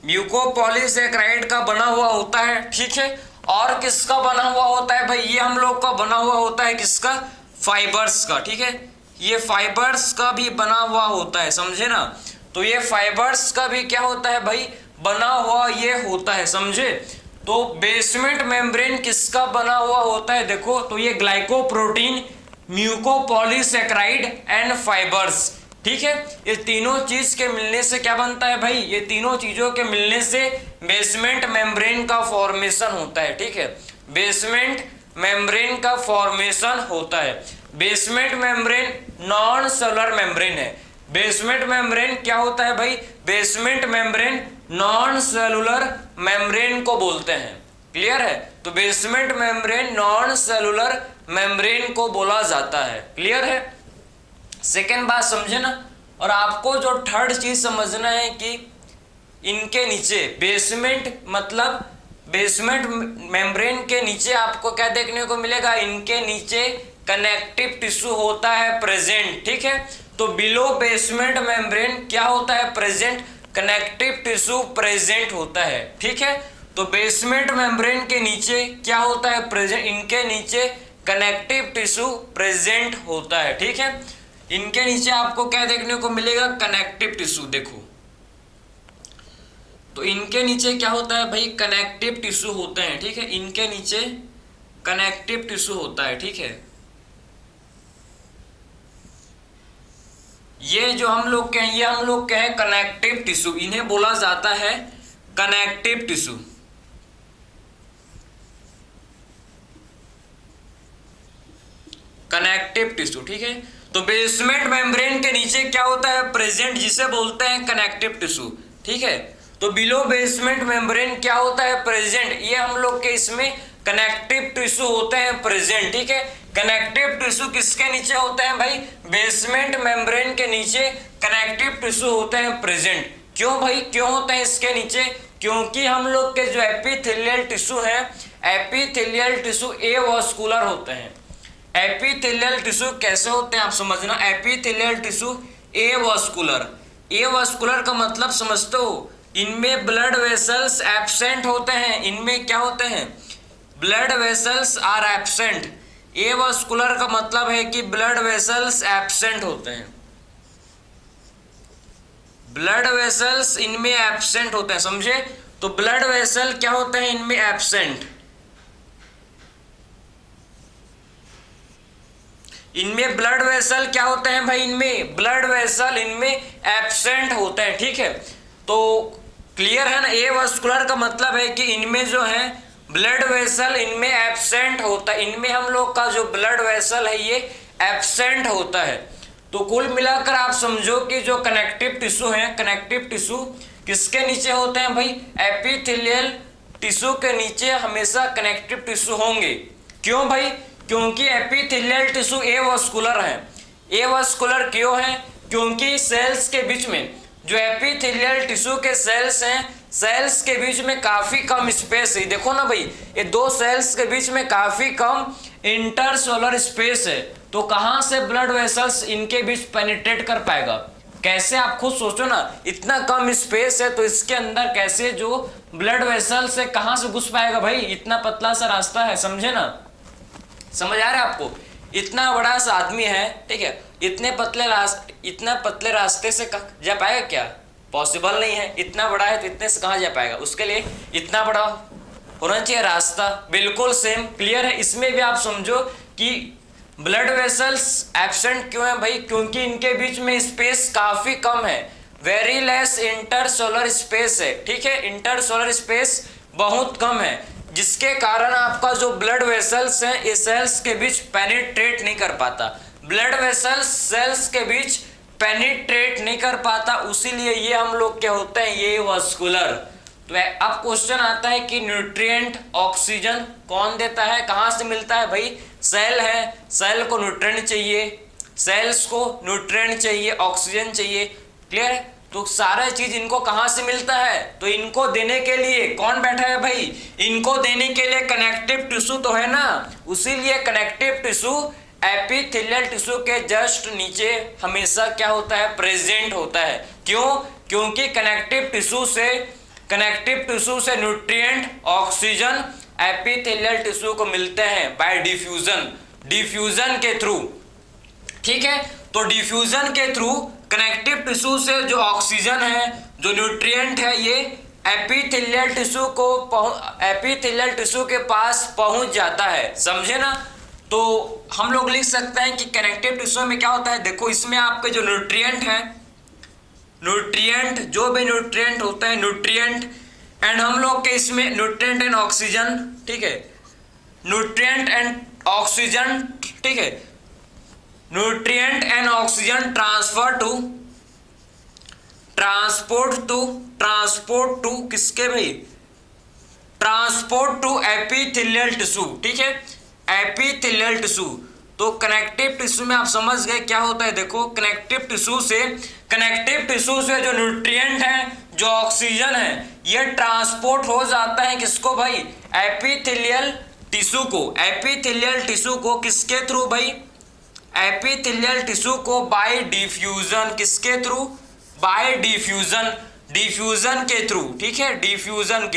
म्यूकोपॉलीसेकेराइड का बना हुआ होता है, ठीक है। और किसका बना हुआ होता है भाई, ये हम लोग का बना हुआ होता है किसका, फाइबर्स का, ठीक है, ये फाइबर्स का भी बना हुआ होता है, समझे ना। तो ये फाइबर्स का भी क्या होता है भाई, बना हुआ ये होता है, समझे। तो बेसमेंट मेम्ब्रेन किसका बना हुआ होता है, देखो तो ये ग्लाइकोप्रोटीन, म्यूकोपॉलीसेकेराइड एंड फाइबर्स, ठीक है। ये तीनों चीज के मिलने से क्या बनता है भाई, ये तीनों चीजों के मिलने से बेसमेंट मेम्ब्रेन का फॉर्मेशन होता है, ठीक है, बेसमेंट मेम्ब्रेन का फॉर्मेशन होता है। Basement membrane non cellular membrane है, बेसमेंट मेम्ब्रेन क्या होता है भाई, basement membrane non cellular membrane को बोलते हैं, क्लियर है। तो basement membrane non cellular membrane को बोला जाता है, क्लियर है। सेकेंड बात समझे ना। और आपको जो थर्ड चीज समझना है कि इनके नीचे बेसमेंट मतलब बेसमेंट मेम्ब्रेन के नीचे आपको क्या देखने को मिलेगा, इनके नीचे कनेक्टिव टिश्यू होता है प्रेजेंट, ठीक है। तो बिलो बेसमेंट मेम्ब्रेन क्या होता है प्रेजेंट, कनेक्टिव टिश्यू प्रेजेंट होता है, ठीक है। तो बेसमेंट मेम्ब्रेन के नीचे क्या होता है प्रेजेंट, इनके नीचे कनेक्टिव टिश्यू प्रेजेंट होता है, ठीक है। इनके नीचे आपको क्या देखने को मिलेगा, कनेक्टिव टिश्यू, देखो तो इनके नीचे क्या होता है भाई, कनेक्टिव टिश्यू होते हैं, ठीक है, इनके नीचे कनेक्टिव टिश्यू होता है, ठीक है। ये जो हम लोग के हैं, ये हम लोग के हैं कनेक्टिव टिश्यू, इन्हें बोला जाता है कनेक्टिव टिश्यू, कनेक्टिव टिश्यू, ठीक है। तो बेसमेंट मेम्ब्रेन के नीचे क्या होता है प्रेजेंट, जिसे बोलते हैं कनेक्टिव टिश्यू, ठीक है। तो बिलो बेसमेंट मेम्ब्रेन क्या होता है प्रेजेंट, ये हम लोग के इसमें कनेक्टिव टिश्यू होते हैं प्रेजेंट, ठीक है। कनेक्टिव टिश्यू किसके नीचे होते हैं भाई, बेसमेंट मेम्ब्रेन के नीचे कनेक्टिव टिश्यू होते हैं प्रेजेंट। क्यों भाई, क्यों होते हैं इसके नीचे, क्योंकि हम लोग के जो एपिथेलियल टिश्यू है, एपिथेलियल टिश्यू एवास्कुलर होते हैं। एपिथेलियल टिश्यू कैसे होते हैं आप समझना, एपिथेलियल टिश्यू एवास्कुलर, एवास्कुलर का मतलब समझते हो, इनमें ब्लड वेसल्स एब्सेंट होते हैं, इनमें क्या होते हैं, blood vessels are absent. Avascular का मतलब है कि ब्लड वेसल्स एब्सेंट होते हैं, ब्लड वेसल्स इनमें एब्सेंट होते हैं, समझे। तो ब्लड वेसल क्या होते हैं इनमें एब्सेंट, इनमें ब्लड वेसल क्या होते हैं भाई, इनमें ब्लड वेसल इनमें एब्सेंट होते हैं, ठीक है। तो क्लियर है ना। ए वास्कुलर का मतलब है कि इनमें जो है ब्लड वेसल इनमें एब्सेंट होता है, इनमें हम लोग का जो ब्लड वेसल है ये एब्सेंट होता है। तो कुल मिलाकर आप समझो कि जो कनेक्टिव टिश्यू है, कनेक्टिव टिश्यू किसके नीचे होते हैं भाई, एपिथेलियल टिश्यू के नीचे हमेशा कनेक्टिव टिश्यू होंगे। क्यों भाई, क्योंकि एपिथेलियल टिश्यू ए वास्कुलर है। ए वास्कुलर क्यों है, क्योंकि सेल्स के बीच में जो एपिथेलियल टिश्यू के सेल्स हैं, सेल्स के बीच में काफी कम स्पेस है। देखो ना भाई, ये दो सेल्स के बीच में काफी कम इंटरसेलुलर स्पेस है, तो कहां से ब्लड वेसल्स इनके बीच पेनिट्रेट कर पाएगा, कैसे, आप खुद सोचो ना, इतना कम स्पेस है तो इसके अंदर कैसे जो ब्लड वेसल से कहां से घुस पाएगा भाई, इतना पतला सा रास्ता है, समझे ना, समझ आ रहा है आपको। इतना बड़ा सा आदमी है, ठीक है, इतने पतले रास्ते से जा पाएगा क्या, पॉसिबल नहीं है। इतना बड़ा है तो इतने से कहाँ जा पाएगा, उसके लिए इतना बड़ा होना चाहिए रास्ता। बिल्कुल सेम क्लियर है। इसमें भी आप समझो कि ब्लड वेसल्स एब्सेंट क्यों है भाई, क्योंकि इनके बीच में स्पेस काफी कम है, वेरी लेस इंटरसेलुलर स्पेस है, ठीक है, इंटरसेलुलर स्पेस बहुत कम है, जिसके कारण आपका जो ब्लड वेसल्स है ये सेल्स के बीच पेनिट्रेट नहीं कर पाता, ब्लड वेसल्स सेल्स के बीच पेनिट्रेट नहीं कर पाता, उसीलिए ये हम लोग क्या होते हैं, ये वास्कुलर। तो अब क्वेश्चन आता है कि न्यूट्रिएंट ऑक्सीजन कौन देता है, कहां से मिलता है भाई, सेल है, सेल को न्यूट्रिएंट चाहिए, सेल्स को न्यूट्रिएंट चाहिए, ऑक्सीजन चाहिए, क्लियर है। तो सारा चीज इनको कहां से मिलता है, तो इनको देने के लिए कौन बैठा है भाई, इनको देने के लिए कनेक्टिव टिश्यू तो है ना, उसीलिए कनेक्टिव टिश्यू एपिथेलियल टिश्यू के जस्ट नीचे हमेशा क्या होता है, प्रेजेंट होता है। क्यों, क्योंकि कनेक्टिव टिश्यू से न्यूट्रिएंट ऑक्सीजन एपिथेलियल टिश्यू को मिलते हैं बाय डिफ्यूजन के थ्रू, ठीक है। तो डिफ्यूजन के थ्रू कनेक्टिव टिश्यू से जो ऑक्सीजन है, जो न्यूट्रिएंट है, ये एपिथेलियल टिश्यू के पास पहुंच जाता है, समझे ना। तो हम लोग लिख सकते हैं कि कनेक्टिव टिश्यू में क्या होता है, देखो इसमें आपके जो न्यूट्रिएंट है, न्यूट्रिएंट जो भी न्यूट्रिएंट होता है, न्यूट्रिएंट एंड हम लोग के इसमें न्यूट्रिएंट एंड ऑक्सीजन, ठीक है, न्यूट्रिएंट एंड ऑक्सीजन, ठीक है, nutrient and oxygen transport to किसके भाई, ट्रांसपोर्ट टू एपिथेलियल टिश्यू, ठीक है, एपिथेलियल टिश्यू। तो कनेक्टिव टिश्यू में आप समझ गए क्या होता है, देखो कनेक्टिव टिश्यू से जो न्यूट्रिएंट है, जो ऑक्सीजन है, ये ट्रांसपोर्ट हो जाता है किसको भाई, एपिथेलियल टिश्यू को किसके थ्रू भाई, एपिथेलियल टिश्यू को बाय डिफ्यूजन, किसके थ्रू, बाय डिफ्यूजन के थ्रू, ठीक है, डिफ्यूजन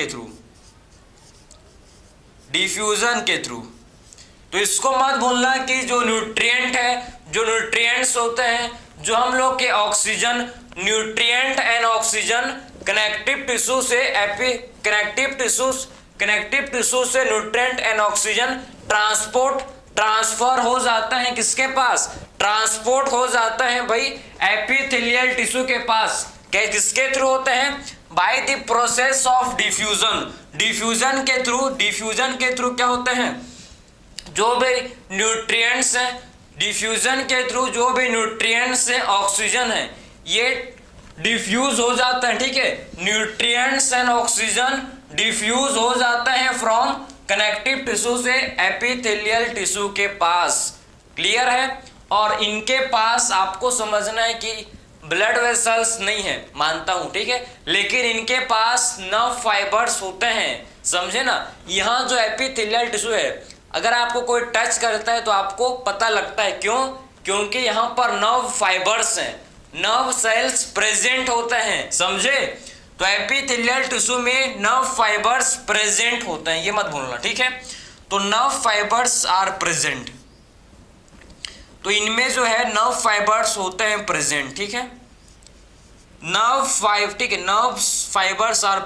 के थ्रू। तो इसको मत भूलना कि जो न्यूट्रिएंट है, जो न्यूट्रिएंट्स होते हैं, जो हम लोग के oxygen, nutrient and oxygen connective tissue से न्यूट्रिएंट एंड ऑक्सीजन ट्रांसफर हो जाता है किसके पास, ट्रांसपोर्ट हो जाता है भाई एपिथेलियल टिश्यू के पास। किसके थ्रू होते हैं, by the process of diffusion के थ्रू क्या होते हैं, जो भी न्यूट्रिएंट्स हैं, डिफ्यूजन के थ्रू जो भी न्यूट्रिएंट्स हैं, ऑक्सीजन है, ये डिफ्यूज हो जाता है, ठीक है, न्यूट्रिएंट्स एंड ऑक्सीजन डिफ्यूज हो जाता है फ्रॉम कनेक्टिव टिश्यू से एपिथेलियल टिश्यू के पास, क्लियर है। और इनके पास आपको समझना है कि ब्लड वेसल्स नहीं है, मानता हूं, ठीक है, लेकिन इनके पास नर्व फाइबर्स होते हैं, समझे ना। यहाँ जो एपिथेलियल टिश्यू है, अगर आपको कोई टच करता है तो आपको पता लगता है, क्यों, क्योंकि यहाँ पर नर्व फाइबर्स हैं, नर्व सेल्स प्रेजेंट होते हैं, समझे। तो एपिथेलियल टिश्यू में नर्व फाइबर्स प्रेजेंट होते हैं, ये मत भूलना, ठीक है। तो नर्व फाइबर्स आर प्रेजेंट, तो इनमें जो है नर्व फाइबर्स होते हैं प्रेजेंट, ठीक है, नर्व फाइबर्स आर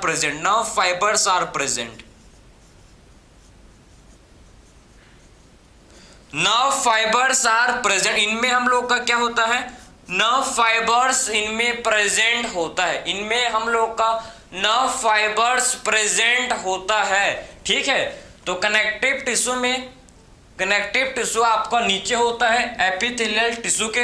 प्रेजेंट, इनमें हम लोग का क्या होता है, नर्व फाइबर्स इनमें प्रेजेंट होता है, इनमें हम लोग का नर्व फाइबर्स प्रेजेंट होता है, ठीक है। तो कनेक्टिव टिश्यू में, कनेक्टिव टिश्यू आपका नीचे होता है एपिथेलियल टिश्यू के।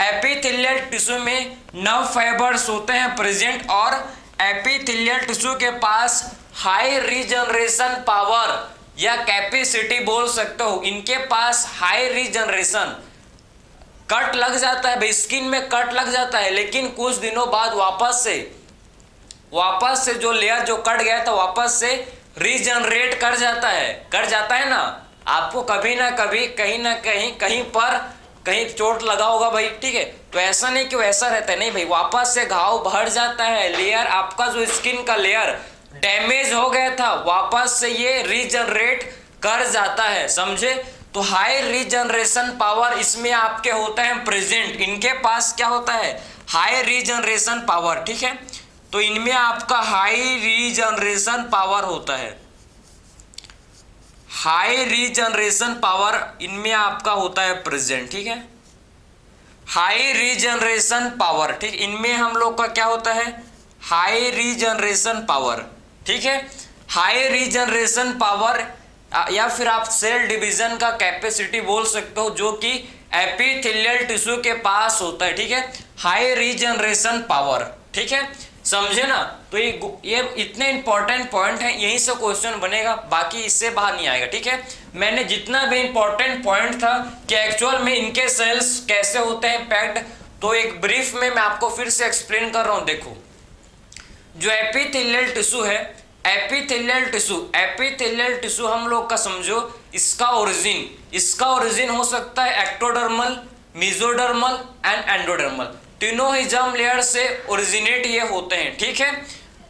एपिथेलियल टिश्यू में नर्व फाइबर्स होते हैं प्रेजेंट, और एपिथेलियल टिश्यू के पास हाई रीजनरेशन पावर या कैपेसिटी बोल सकते हो, इनके पास हाई रीजनरेशन, कट लग जाता है भाई, स्किन में कट लग जाता है, लेकिन कुछ दिनों बाद वापस से जो लेयर जो कट गया था वापस से रीजनरेट कर जाता है ना। आपको कभी ना कभी कहीं ना कहीं पर कहीं चोट लगा होगा भाई, ठीक है। तो ऐसा नहीं कि वैसा रहता है, नहीं भाई, वापस से घाव भर जाता है, लेयर आपका जो स्किन का लेयर डैमेज हो गया था वापस से ये रीजनरेट कर जाता है, समझे। तो हाई रीजनरेशन पावर इसमें आपके होता है प्रेजेंट, इनके पास क्या होता है, हाई रीजनरेशन पावर, ठीक है। तो इनमें आपका हाई रीजनरेशन पावर होता है, हाई रीजनरेशन पावर इनमें आपका होता है प्रेजेंट, ठीक है। हाई रीजनरेशन पावर, ठीक, इनमें हम लोग का क्या होता है, हाई रीजनरेशन पावर, ठीक है। हाई रीजनरेशन पावर या फिर आप सेल डिवीजन का कैपेसिटी बोल सकते हो, जो कि एपिथेलियल टिश्यू के पास होता है, ठीक है। हाई रीजनरेशन पावर, ठीक है, समझे ना। तो ये इतने इंपॉर्टेंट पॉइंट हैं, यहीं से क्वेश्चन बनेगा, बाकी इससे बाहर नहीं आएगा, ठीक है। मैंने जितना भी इंपॉर्टेंट पॉइंट था कि एक्चुअल में इनके सेल्स कैसे होते हैं पैक्ड, तो एक ब्रीफ में मैं आपको फिर से एक्सप्लेन कर रहा हूं। देखो, जो एपिथेलियल टिश्यू है, एपिथेलियल टिश्यू हम लोग का समझो, इसका ओरिजिन हो सकता है एक्टोडर्मल, मेसोडर्मल एंड एंडोडर्मल, तीनों ही जर्म लेयर से ओरिजिनेट ये होते हैं, ठीक है।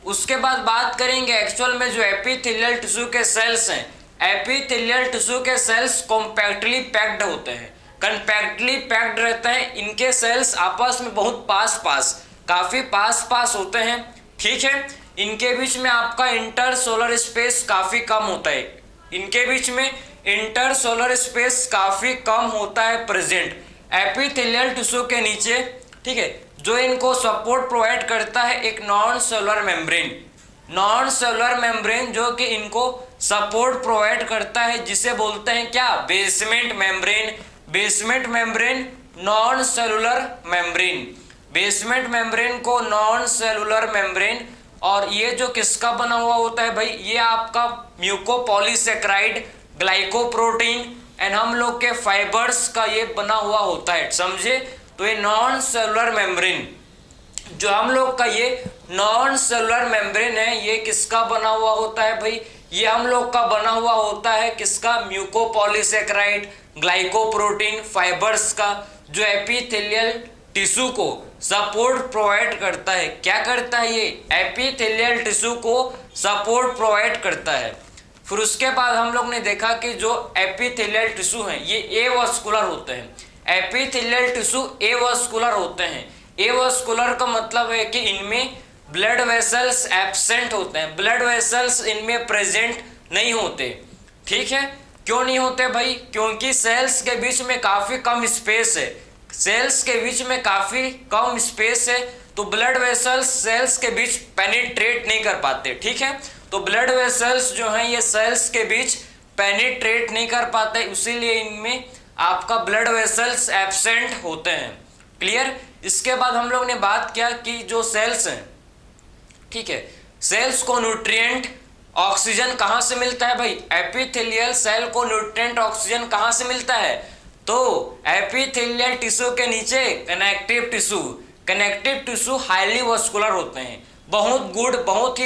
उसके बाद बात करेंगे एक्चुअल में जो एपिथेलियल टिश्यू के सेल्स हैं, एपिथेलियल टिश्यू के सेल्स कॉम्पैक्टली पैक्ड होते हैं, कंपैक्टली पैक्ड रहते हैं, इनके सेल्स आपस में बहुत काफी पास होते हैं, ठीक है। इनके बीच में आपका इंटरसोलर स्पेस काफी कम होता है, इनके बीच में इंटरसोलर स्पेस काफी कम होता है प्रेजेंट एपिथेलियल टिश्यू के नीचे, ठीक है। जो इनको सपोर्ट प्रोवाइड करता है एक नॉन सेलुलर मेम्ब्रेन जो कि इनको सपोर्ट प्रोवाइड करता है, जिसे बोलते हैं क्या, basement membrane, non cellular membrane, basement membrane को नॉन सेलुलर मेम्ब्रेन। और ये जो किसका बना हुआ होता है भाई, ये आपका म्यूकोपॉलीसेक्राइड, ग्लाइकोप्रोटीन एंड हम लोग के फाइबर्स का ये बना हुआ होता है, समझे। तो ये नॉन सेलुलर मेम्ब्रेन, जो हम लोग का ये नॉन सेलुलर मेम्ब्रेन है, ये किसका बना हुआ होता है भाई, ये हम लोग का बना हुआ होता है किसका, म्यूकोपॉलीसेक्राइड, ग्लाइकोप्रोटीन, फाइबर्स का, जो एपिथेलियल टिश्यू को सपोर्ट प्रोवाइड करता है। क्या करता है ये, एपिथेलियल टिश्यू को सपोर्ट प्रोवाइड करता है। फिर उसके बाद हम लोग ने देखा कि जो एपिथेलियल टिश्यू हैं ये एवास्कुलर होते हैं, एपिथेलियल टिश्यू एवास्कुलर होते हैं। एवास्कुलर का मतलब है कि इनमें ब्लड वेसल्स एब्सेंट होते हैं, ब्लड वेसल्स इनमें प्रेजेंट नहीं होते, ठीक है। क्यों नहीं होते भाई, क्योंकि सेल्स के बीच में काफी कम स्पेस है, सेल्स के बीच में काफी कम स्पेस है, तो ब्लड वेसल्स सेल्स के बीच पेनिट्रेट नहीं कर पाते, ठीक है। तो ब्लड वेसल्स जो हैं ये सेल्स के बीच पेनिट्रेट नहीं कर पाते, इसीलिए इनमें आपका ब्लड वेसल्स एब्सेंट होते हैं, क्लियर। इसके बाद हम लोग ने बात किया कि जो सेल्स हैं, ठीक है, सेल्स को न्यूट्रिएंट ऑक्सीजन कहाँ से मिलता है भाई, एपिथेलियल सेल को न्यूट्रिएंट ऑक्सीजन कहाँ से मिलता है, तो एपिथेलियल टिश्यू के नीचे कनेक्टिव टिश्यू हाईली वस्कुलर होते हैं, बहुत गुड, बहुत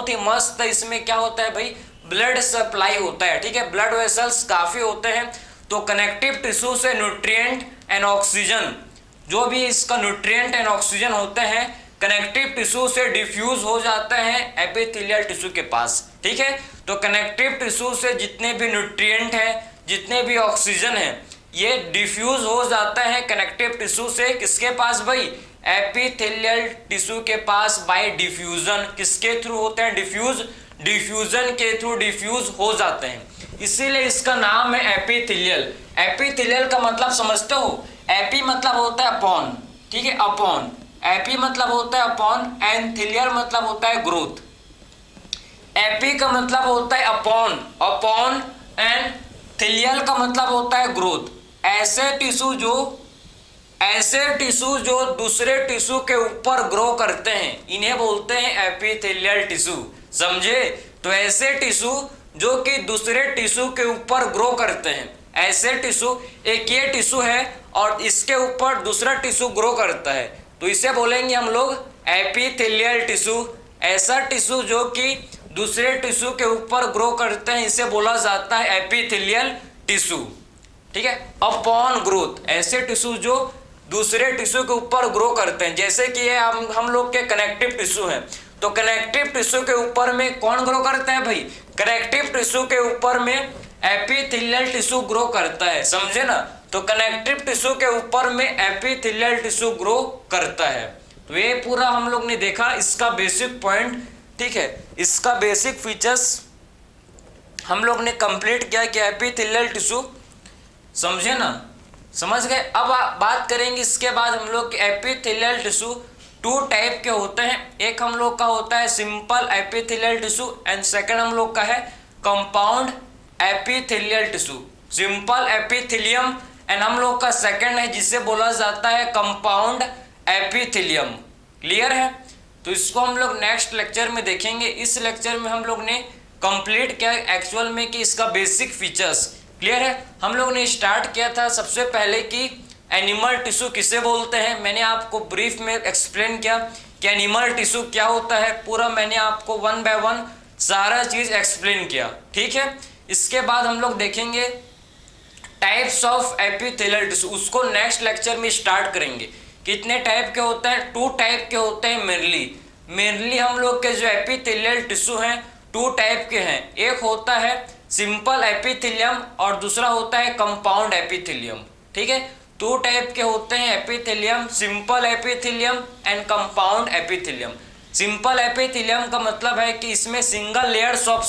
ही मस्त। इसमें क्या होता है भाई, ब्लड सप्लाई होता है, ठीक है, ब्लड वेसल्स काफी होते हैं। तो कनेक्टिव टिश्यू से न्यूट्रिएंट एंड ऑक्सीजन, जो भी इसका न्यूट्रिएंट एंड ऑक्सीजन होते हैं कनेक्टिव टिश्यू से डिफ्यूज हो जाते हैं एपिथेलियल टिश्यू के पास, ठीक है। तो कनेक्टिव टिश्यू से जितने भी न्यूट्रिएंट हैं, जितने भी ऑक्सीजन है, ये डिफ्यूज हो जाता है कनेक्टिव टिश्यू से किसके पास भाई, एपिथेलियल टिश्यू के पास बाय डिफ्यूजन। किसके थ्रू होते हैं, डिफ्यूजन के थ्रू डिफ्यूज हो जाते हैं, इसीलिए इसका नाम है एपिथेलियल। एपिथेलियल का मतलब समझते हो, एपी मतलब होता है अपॉन, ठीक है, अपॉन, एपी मतलब होता है अपॉन, एंथिलियल मतलब होता है ग्रोथ। एपी का मतलब होता है अपॉन, अपॉन एंड थिलियल का मतलब होता है ग्रोथ। ऐसे टिश्यू जो दूसरे टिश्यू के ऊपर ग्रो करते हैं इन्हें बोलते हैं एपिथेलियल टिश्यू, समझे। तो ऐसे टिश्यू जो कि दूसरे टिश्यू के ऊपर ग्रो करते हैं, ऐसे टिश्यू, एक ये टिश्यू है और इसके ऊपर दूसरा टिश्यू ग्रो करता है, तो इसे बोलेंगे हम लोग एपिथेलियल टिश्यू। ऐसा टिश्यू जो कि दूसरे टिश्यू के ऊपर ग्रो करते हैं इसे बोला जाता है एपिथेलियल टिश्यू, ठीक है। अपॉन ग्रोथ, ऐसे टिश्यू जो दूसरे टिश्यू के ऊपर ग्रो करते हैं, जैसे कि ये हम लोग के कनेक्टिव टिश्यू हैं, तो कनेक्टिव टिश्यू के ऊपर में कौन ग्रो करता है भाई, कनेक्टिव टिश्यू के ऊपर में एपिथेलियल टिश्यू ग्रो करता है, समझे ना। तो कनेक्टिव टिश्यू के ऊपर में एपिथेलियल टिश्यू ग्रो करता है। तो ये पूरा हम लोग ने देखा इसका बेसिक पॉइंट, ठीक है। इसका बेसिक फीचर्स हम लोग ने कंप्लीट किया कि एपिथेलियल टिश्यू, समझे ना, समझ गए। अब बात करेंगे इसके बाद हम लोग एपिथेलियल टिश्यू टू टाइप के होते हैं। एक हम लोग का होता है simple epithelial tissue and second हम लोग का है compound epithelial tissue. Simple epithelium and हम लोग का सेकंड है जिसे बोला जाता है कंपाउंड एपिथेलियम। क्लियर है। तो इसको हम लोग नेक्स्ट लेक्चर में देखेंगे। इस लेक्चर में हम लोग ने कंप्लीट किया एक्चुअल में कि इसका बेसिक फीचर्स। क्लियर है। हम लोग ने स्टार्ट किया था सबसे पहले कि एनिमल टिश्यू किसे बोलते हैं, मैंने आपको ब्रीफ में एक्सप्लेन किया कि एनिमल टिश्यू क्या होता है, पूरा मैंने आपको वन बाय वन सारा चीज एक्सप्लेन किया, ठीक है। इसके बाद हम लोग देखेंगे टाइप्स ऑफ एपिथेलियल टिश्यू, उसको नेक्स्ट लेक्चर में स्टार्ट करेंगे। कितने टाइप के होते हैं, 2 टाइप के होते हैं मेनली हम लोग के जो एपिथेलियल टिश्यू हैं 2 टाइप के हैं। एक होता है सिंपल एपिथेलियम और दूसरा होता है कंपाउंड एपिथेलियम, ठीक है। 2 टाइप के होते हैं epithelium, simple epithelium and compound epithelium. Simple epithelium का मतलब है कि इसमें सिंगल लेयर्स ऑफ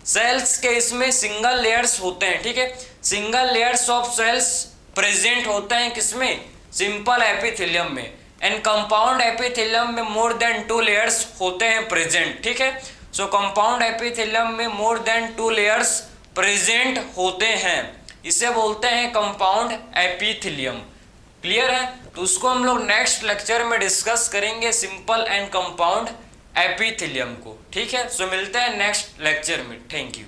सेल्स के इसमें सिंगल लेयर्स होते हैं, ठीक है। Single layers of cells present होते हैं किसमें, सिंपल एपिथेलियम में। एंड कंपाउंड एपिथेलियम में मोर देन 2 लेयर्स होते हैं प्रेजेंट, ठीक है। सो कंपाउंड एपिथेलियम में मोर देन 2 लेयर्स प्रेजेंट होते हैं, इसे बोलते हैं कंपाउंड एपिथेलियम। क्लियर है। तो उसको हम लोग नेक्स्ट लेक्चर में डिस्कस करेंगे सिंपल एंड कंपाउंड एपिथेलियम को, ठीक है। सो मिलते हैं नेक्स्ट लेक्चर में। Thank you.